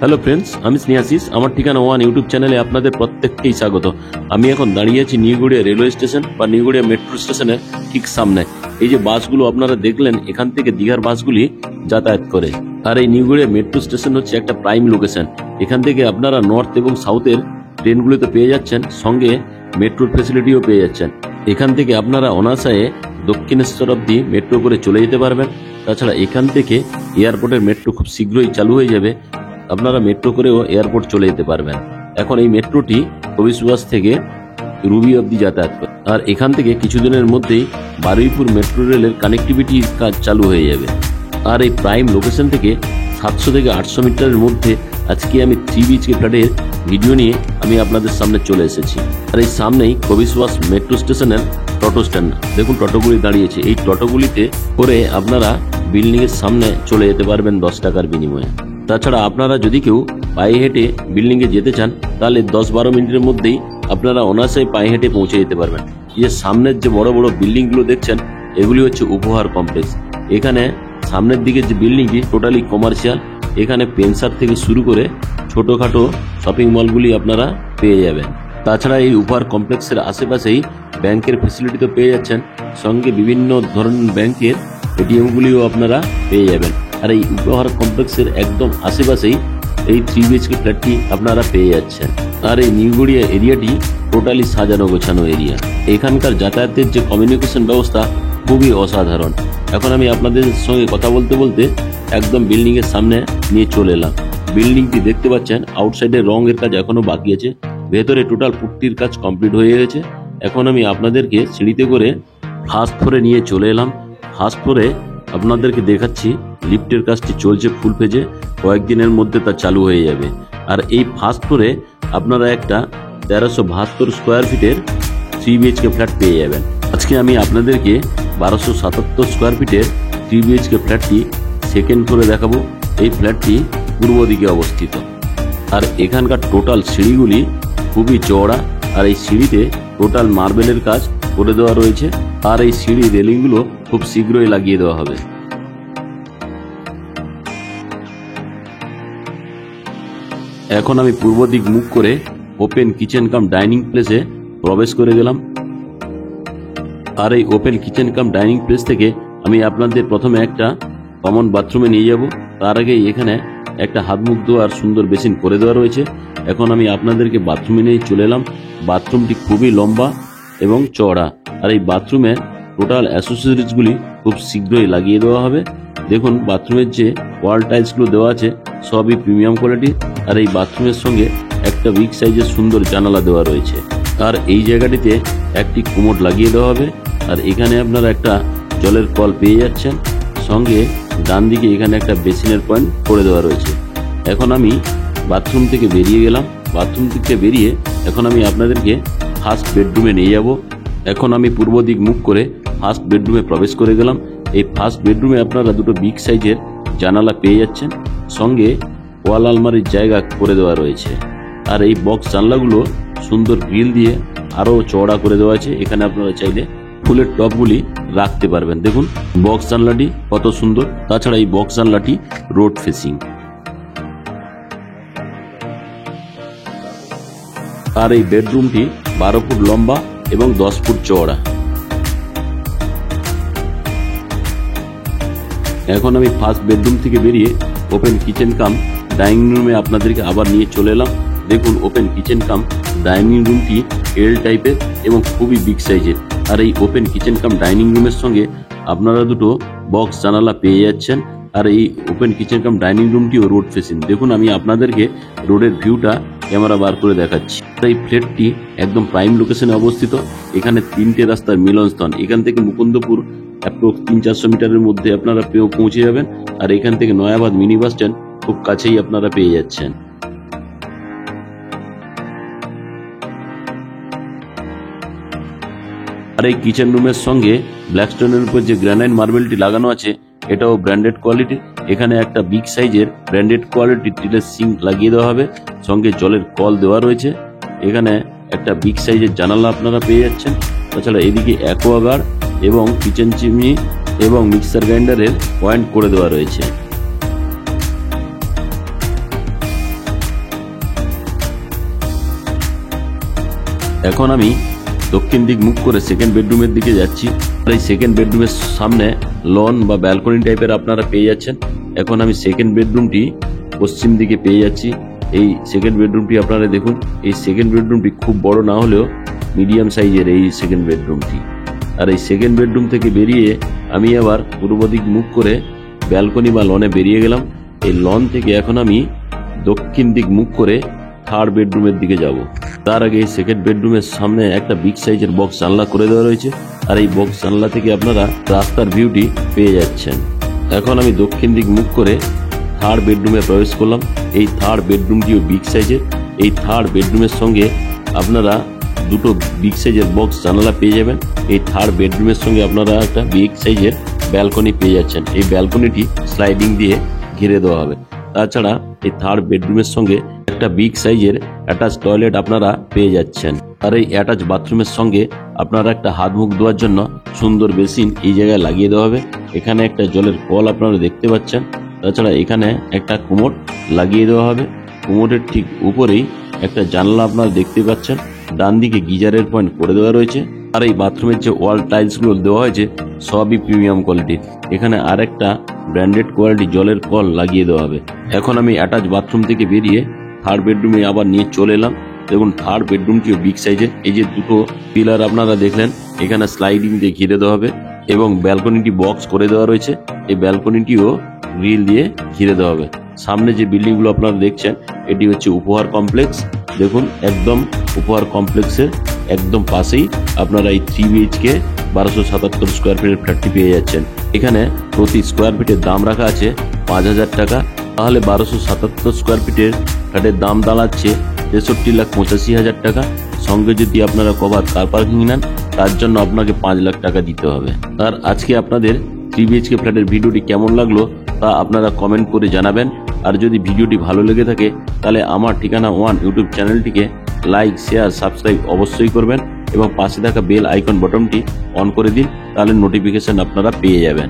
Hello friends, আমি স্নেহাশিস। আমার ঠিকানা ওয়ান ইউটিউব চ্যানেলে আপনাদের প্রত্যেককেই স্বাগত। আমি এখন দাঁড়িয়ে আছি নিউগড়িয়া রেলওয়ে স্টেশন বা নিউগড়িয়া মেট্রো স্টেশনের ঠিক সামনে। এই যে বাসগুলো আপনারা দেখলেন, এখান থেকে দীঘার বাসগুলি যাতায়াত করে। আর এই নিউগড়িয়া মেট্রো স্টেশন হচ্ছে একটা প্রাইম লোকেশন। এখান থেকে আপনারা নর্থ এবং সাউথের ট্রেনগুলো তো পেয়ে যাচ্ছেন, সঙ্গে মেট্রোর ফেসিলিটিও পেয়ে যাচ্ছেন। এখান থেকে আপনারা অনায়াসে দক্ষিণেশ্বর অব্দি মেট্রো করে চলে যেতে পারবেন। তাছাড়া এখান থেকে এয়ারপোর্টের মেট্রো খুব শীঘ্রই চালু হয়ে যাবে, আপনারা মেট্রো করেও এয়ারপোর্ট চলে যেতে পারবেন। এখন এই মেট্রোটি কবি সুভাষ থেকে রুবি অব্দি যাতায়াত করে। আর এখান থেকে কিছুদিনের মধ্যেই বারুইপুর মেট্রো রেলের কানেক্টিভিটির কাজ চালু হয়ে যাবে। আর এই প্রাইম লোকেশন থেকে 700 থেকে 800 মিটারের মধ্যে আজকে আমি 3 BHK ফ্ল্যাটের ভিডিও নিয়ে আমি আপনাদের সামনে চলে এসেছি। আর এই সামনেই কবি সুভাষ মেট্রো স্টেশনের টোটো স্ট্যান্ড। দেখুন টোটোগুলি দাঁড়িয়েছে। এই টোটোগুলিতে করে আপনারা বিল্ডিং এর সামনে চলে যেতে পারবেন 10 টাকার বিনিময়ে। তাছাড়া আপনারা যদি কেউ পায়ে হেঁটে বিল্ডিং এ যেতে চান, তাহলে 10-12 মিনিটের মধ্যেই আপনারা অনায়াসে পায়ে হেঁটে পৌঁছে যেতে পারবেন। যে সামনের যে বড় বড় বিল্ডিং গুলো দেখছেন, এগুলি হচ্ছে উপহার কমপ্লেক্স। এখানে সামনের দিকে যে বিল্ডিংটি টোটালি কমার্শিয়াল। এখানে পেনসার থেকে শুরু করে ছোটখাটো শপিং মলগুলি আপনারা পেয়ে যাবেন। তাছাড়া এই উপহার কমপ্লেক্সের আশেপাশেই ব্যাংকের ফেসিলিটি তো পেয়ে যাচ্ছেন, সঙ্গে বিভিন্ন ধরনের ব্যাংকের এটিএম গুলিও আপনারা পেয়ে যাবেন। আর এই উপহার কমপ্লেক্সের একদম আশেপাশেই এই 3 BHK ফ্ল্যাটটি আপনারা পেয়ে যাচ্ছেন। আর এই নিউগড়িয়া এরিয়াটি টোটালি সাজানো গোছানো এরিয়া। এখানকার যাতায়াতের যে কমিউনিকেশন ব্যবস্থা খুবই অসাধারণ। এখন আমি আপনাদের সঙ্গে কথা বলতে বলতে একদম বিল্ডিং এর সামনে নিয়ে চলে এলাম। বিল্ডিংটি দেখতে পাচ্ছেন, আউটসাইডে রঙের কাজ এখনো বাকি আছে, ভেতরে টোটাল পুট্টির কাজ কমপ্লিট হয়ে গেছে। এখন আমি আপনাদেরকে সিঁড়িতে করে ফার্স্ট ফ্লোরে নিয়ে চলে এলাম। ফার্স্ট ফ্লোরে আপনাদেরকে দেখাচ্ছি লিফটের কাজটি চলছে ফুল পেজে, কয়েকদিনের মধ্যে তা চালু হয়ে যাবে। আর এই ফার্স্ট ফ্লোরে আপনারা একটা 1372 স্কোয়ার ফিটের 3 BHK ফ্ল্যাট পেয়ে যাবেন। আজকে আমি আপনাদেরকে 1277 স্কোয়ার ফিটের 3 BHK ফ্ল্যাটটি সেকেন্ড ফ্লোরে দেখাবো। এই ফ্ল্যাটটি পূর্ব দিকে অবস্থিত। আর এখানকার টোটাল সিঁড়িগুলি খুবই চওড়া। আর এই সিঁড়িতে টোটাল মার্বেলের কাজ করে দেওয়া রয়েছে। আর এই সিঁড়ি রেলিংগুলো খুব শীঘ্রই লাগিয়ে দেওয়া হবে। এখন আমি পূর্ব দিক মুখ করে ওপেন কিচেন কাম ডাইনিং প্লেসে প্রবেশ করে গেলাম। আর এই open kitchen cum dining place থেকে আমি আপনাদের প্রথমে একটা কমন বাথরুমে নিয়ে যাব। তার আগে এখানে একটা হাত মুখ ধোয়ার সুন্দর বেসিন করে দেওয়া রয়েছে। এখন আমি আপনাদেরকে বাথরুমে নিয়ে চলে এলাম। বাথরুমটি খুবই লম্বা এবং চওড়া। আর এই বাথরুমে টোটাল অ্যাসেসরিজগুলি খুব শীঘ্রই লাগিয়ে দেওয়া হবে। দেখুন বাথরুমের যে ওয়াল টাইলসগুলো দেওয়া আছে সবই প্রিমিয়াম কোয়ালিটি। আর এই বাথরুমের সঙ্গে একটা বিগ সাইজের সুন্দর জানালা দেওয়া রয়েছে। আর এই জায়গাটিতে একটি কোমোড লাগিয়ে দেওয়া হবে। আর এখানে আপনারা একটা জলের কল পেয়ে যাচ্ছেন, সঙ্গে ডান দিকে এখানে একটা বেসিনের পয়েন্ট করে দেওয়া রয়েছে। এখন আমি বাথরুম থেকে বেরিয়ে গেলাম। বাথরুম থেকে বেরিয়ে এখন আমি আপনাদেরকে ফার্স্ট বেডরুমে নিয়ে যাব। এখন আমি পূর্ব দিক মুখ করে ফার্স্ট বেডরুমে প্রবেশ করে গেলাম। এই ফার্স্ট বেডরুমে আপনারা দুটো বিগ সাইজের জানালা পেয়ে যাচ্ছেন, সঙ্গে ওয়াল আলমারির জায়গা করে দেওয়া রয়েছে। আর এই বক্স জানলাগুলো সুন্দর গ্রিল দিয়ে আরো চওড়া করে দেওয়া আছে। এখানে আপনারা চাইলে ফুলের টপগুলি রাখতে পারবেন। দেখুন বক্স জানলাটি কত সুন্দর। তাছাড়া এই বক্স জানলাটি রোড ফেসিং। আর এই বেডরুমটি 12 ফুট লম্বা এবং 10 ফুট চওড়া। এখন আমি ফার্স্ট বেডরুম থেকে বেরিয়ে ওপেন কিচেন কাম ডাইনিং রুমে আপনাদেরকে আবার নিয়ে চলে এলাম। দেখুন ওপেন কিচেন কাম ডাইনিং রুমটি এল টাইপের এবং খুবই বিগ সাইজের। আর এই ওপেন কিচেন কাম ডাইনিং রুমের সঙ্গে আপনারা দুটো বক্স জানালা পেয়ে যাচ্ছেন। আর এই ওপেন কিচেন কাম ডাইনিং রুমটিও রোড ফেসিং। দেখুন আমি আপনাদেরকে রোডের ভিউটা ক্যামেরা বার করে দেখাচ্ছি। এই ফ্ল্যাটটি একদম প্রাইম লোকেশনে অবস্থিত। এখানে 3টে রাস্তার মিলনস্থল। এখান থেকে মুকুন্দপুর অ্যাপ্রক্স 300-400 মিটারের মধ্যে আপনারা পৌঁছে যাবেন। আর এখান থেকে নয়াবাদ মিনি বাস স্ট্যান্ড খুব কাছেই আপনারা পেয়ে যাচ্ছেন। আর এই কিচেন রুমের সঙ্গে ব্ল্যাকস্টোনের উপর যে গ্রানাইট মার্বেলটি লাগানো আছে, এটাও ব্র্যান্ডেড কোয়ালিটি। এখানে একটা বিগ সাইজের ব্র্যান্ডেড কোয়ালিটি স্টিলের সিঙ্ক লাগিয়ে দেওয়া হবে, সঙ্গে জলের কল দেওয়া রয়েছে। এখানে একটা বিগ সাইজের জানালা আপনারা পেয়ে যাচ্ছেন। তাছাড়া এদিকে অ্যাকোয়াগার্ড এবং কিচেন চিমনি এবং মিক্সার গ্রাইন্ডারের পয়েন্ট করে দেওয়া রয়েছে। এখন আমি দক্ষিণ দিক মুখ করে সেকেন্ড বেডরুমের দিকে যাচ্ছি। আর এই সেকেন্ড বেডরুমের সামনে লন বা ব্যালকনি টাইপের আপনারা পেয়ে যাচ্ছেন। এখন আমি সেকেন্ড বেডরুমটি পশ্চিম দিকে পেয়ে যাচ্ছি। এই সেকেন্ড বেডরুমটি আপনারা দেখুন, এই সেকেন্ড বেডরুমটি খুব বড় না হলেও মিডিয়াম সাইজের এই সেকেন্ড বেডরুমটি। আর এই সেকেন্ড বেডরুম থেকে বেরিয়ে আমি আবার পূর্ব দিক মুখ করে ব্যালকনি বা লনে বেরিয়ে গেলাম। এই লন থেকে এখন আমি দক্ষিণ দিক মুখ করে থার্ড বেডরুমের দিকে যাব। তার আগে এই সেকেন্ড বেডরুমের সামনে একটা বিগ সাইজের বক্স জানলা করে দেওয়া রয়েছে। আর এই বক্স জানলা থেকে আপনারা রাস্তার ভিউটি পেয়ে যাচ্ছেন। এখন আমি দক্ষিণ দিক মুখ করে থার্ড বেডরুমে প্রবেশ করলাম। এই থার্ড বেডরুমটিও বিগ সাইজের। এই থার্ড বেডরুমের সঙ্গে আপনারা দুটো বিগ সাইজের বক্স জানালা পেয়ে যাবেন। এই থার্ড বেডরুমের সঙ্গে আপনারা একটা বিগ সাইজের ব্যালকনি পেয়ে যাচ্ছেন। এই ব্যালকনিটি স্লাইডিং দিয়ে ঘিরে দেওয়া হবে। তাছাড়া এই থার্ড বেডরুমের সঙ্গে একটা বিগ সাইজের অ্যাটাচ টয়লেট আপনারা পেয়ে যাচ্ছেন। আর এই অ্যাটাচ বাথরুমের সঙ্গে আপনারা একটা হাত মুখ ধোয়ার জন্য সুন্দর বেসিন এই জায়গায় লাগিয়ে দেওয়া হবে। এখানে একটা জলের কল আপনারা দেখতে পাচ্ছেন। তাছাড়া এখানে একটা কোমোড লাগিয়ে দেওয়া হবে। কোমোডের ঠিক উপরেই একটা জানলা আপনারা দেখতে পাচ্ছেন। ডান দিকে গিজারের পয়েন্ট করে দেওয়া রয়েছে। আর এই বাথরুমের যে ওয়াল টাইলসগুলো দেওয়া হয়েছে সবই প্রিমিয়াম কোয়ালিটির। এখানে আরেকটা ব্র্যান্ডেড কোয়ালিটি জলের কল লাগিয়ে দেওয়া হবে। এখন আমি অ্যাটাচ বাথরুম থেকে বেরিয়ে থার্ড বেডরুমে আবার নিয়ে চলে এলাম। দেখুন থার্ড বেডরুমটিও বিগ সাইজের। এই যে দুটো পিলার আপনারা দেখলেন, এখানে স্লাইডিং দিয়ে ঘিরে দেওয়া হবে এবং ব্যালকনিটি বক্স করে দেওয়া রয়েছে। এই ব্যালকনিটিও গ্রিল দিয়ে ঘিরে দেওয়া হবে। সামনে যে বিল্ডিংগুলো আপনারা দেখছেন এটি হচ্ছে উপহার কমপ্লেক্স। দেখুন একদম উপহার কমপ্লেক্সের একদম পাশেই আপনারা এই 3 BHK 1277 স্কোয়ার ফিটের ফ্ল্যাটটি পেয়ে যাচ্ছেন। এখানে প্রতি স্কোয়ার ফিটের দাম রাখা আছে 5000 টাকা। তাহলে 1277 স্কোয়ার ফিটের ফ্ল্যাটের দাম দাঁড়াচ্ছে 63,85,000 টাকা। সঙ্গে যদি আপনারা কভার কার পার্কিং নেন তার জন্য আপনাকে 5 লাখ টাকা দিতে হবে। আর আজকে আপনাদের 3 BHK ফ্ল্যাটের ভিডিওটি কেমন লাগলো তা আপনারা কমেন্ট করে জানাবেন। আর যদি ভিডিওটি ভালো লেগে থাকে তাহলে আমার ঠিকানা ওয়ান ইউটিউব চ্যানেলটিকে লাইক, শেয়ার, সাবস্ক্রাইব অবশ্যই করবেন এবং পাশে থাকা বেল আইকন বাটনটি অন করে দিন, তাহলে নোটিফিকেশন আপনারা পেয়ে যাবেন।